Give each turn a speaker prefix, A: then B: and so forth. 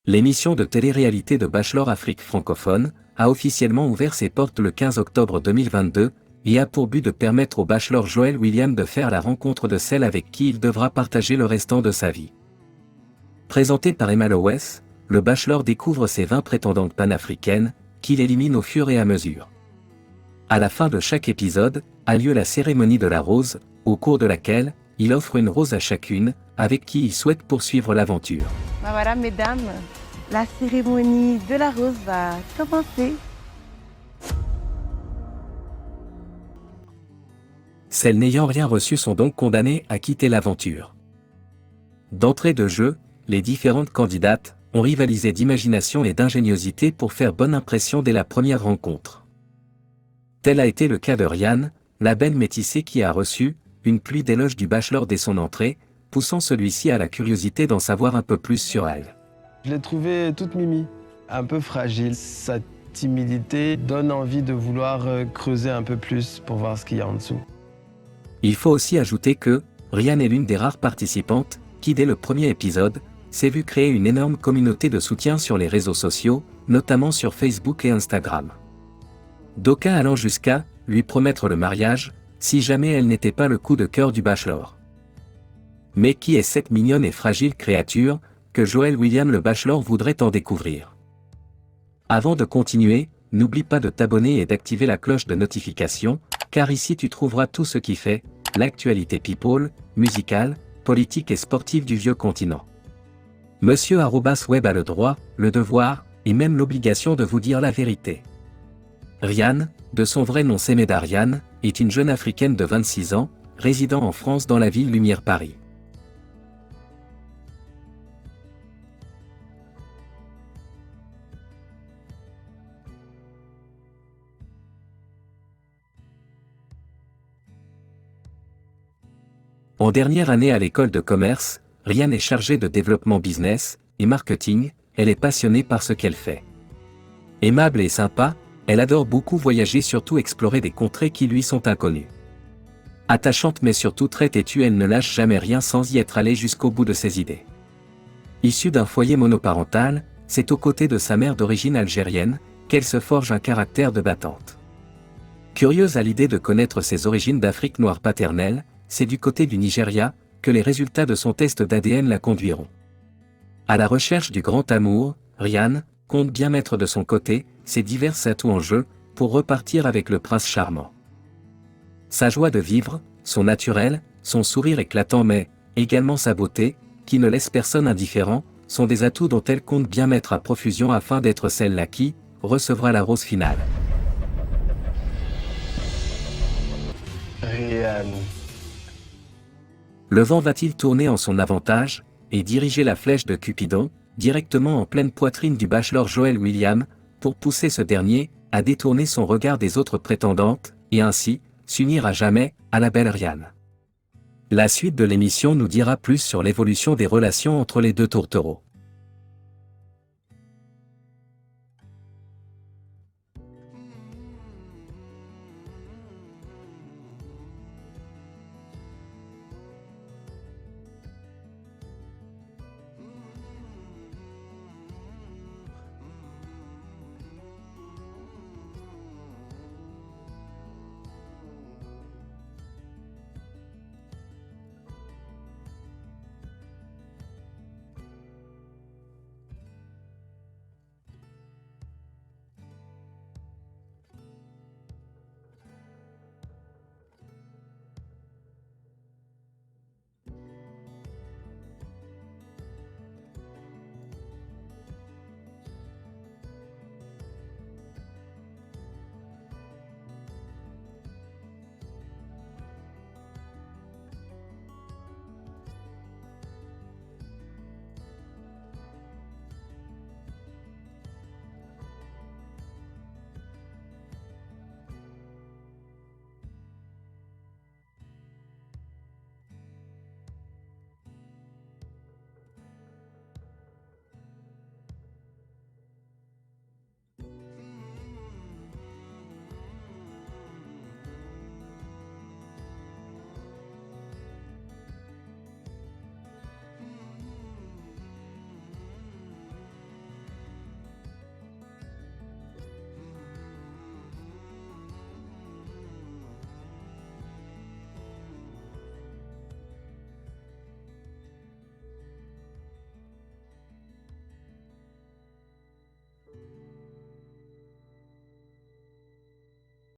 A: L'émission de télé-réalité de Bachelor Afrique francophone a officiellement ouvert ses portes le 15 octobre 2022 et a pour but de permettre au bachelor Joel William de faire la rencontre de celle avec qui il devra partager le restant de sa vie. Présenté par Emma Lowes, le bachelor découvre ses 20 prétendantes panafricaines, qu'il élimine au fur et à mesure. À la fin de chaque épisode, a lieu la cérémonie de la rose, au cours de laquelle, il offre une rose à chacune, avec qui il souhaite poursuivre l'aventure.
B: Voilà, mesdames, la cérémonie de la rose va commencer.
A: Celles n'ayant rien reçu sont donc condamnées à quitter l'aventure. D'entrée de jeu, les différentes candidates ont rivalisé d'imagination et d'ingéniosité pour faire bonne impression dès la première rencontre. Tel a été le cas de Rianne, la belle métissée qui a reçu une pluie d'éloges du bachelor dès son entrée, poussant celui-ci à la curiosité d'en savoir un peu plus sur elle.
C: Je l'ai trouvée toute mimi, un peu fragile. Sa timidité donne envie de vouloir creuser un peu plus pour voir ce qu'il y a en dessous.
A: Il faut aussi ajouter que Rianne est l'une des rares participantes qui, dès le premier épisode, s'est vue créer une énorme communauté de soutien sur les réseaux sociaux, notamment sur Facebook et Instagram. D'aucuns allant jusqu'à lui promettre le mariage, si jamais elle n'était pas le coup de cœur du bachelor. Mais qui est cette mignonne et fragile créature que Joel William le bachelor voudrait en découvrir? Avant de continuer, n'oublie pas de t'abonner et d'activer la cloche de notification, car ici tu trouveras tout ce qui fait l'actualité people, musicale, politique et sportive du vieux continent. Monsieur @web a le droit, le devoir, et même l'obligation de vous dire la vérité. Rianne, de son vrai nom Semeda Rianne, est une jeune africaine de 26 ans, résidant en France dans la ville Lumière Paris. En dernière année à l'école de commerce, Rianne est chargée de développement business et marketing, elle est passionnée par ce qu'elle fait. Aimable et sympa, elle adore beaucoup voyager, surtout explorer des contrées qui lui sont inconnues. Attachante mais surtout très têtue, elle ne lâche jamais rien sans y être allée jusqu'au bout de ses idées. Issue d'un foyer monoparental, c'est aux côtés de sa mère d'origine algérienne qu'elle se forge un caractère de battante. Curieuse à l'idée de connaître ses origines d'Afrique noire paternelle, c'est du côté du Nigeria que les résultats de son test d'ADN la conduiront. À la recherche du grand amour, Rianne compte bien mettre de son côté ses divers atouts en jeu pour repartir avec le prince charmant. Sa joie de vivre, son naturel, son sourire éclatant mais également sa beauté, qui ne laisse personne indifférent, sont des atouts dont elle compte bien mettre à profusion afin d'être celle-là qui recevra la rose finale.
C: Rianne.
A: Le vent va-t-il tourner en son avantage et diriger la flèche de Cupidon directement en pleine poitrine du bachelor Joel William pour pousser ce dernier à détourner son regard des autres prétendantes et ainsi s'unir à jamais à la belle Rianne? La suite de l'émission nous dira plus sur l'évolution des relations entre les deux tourtereaux.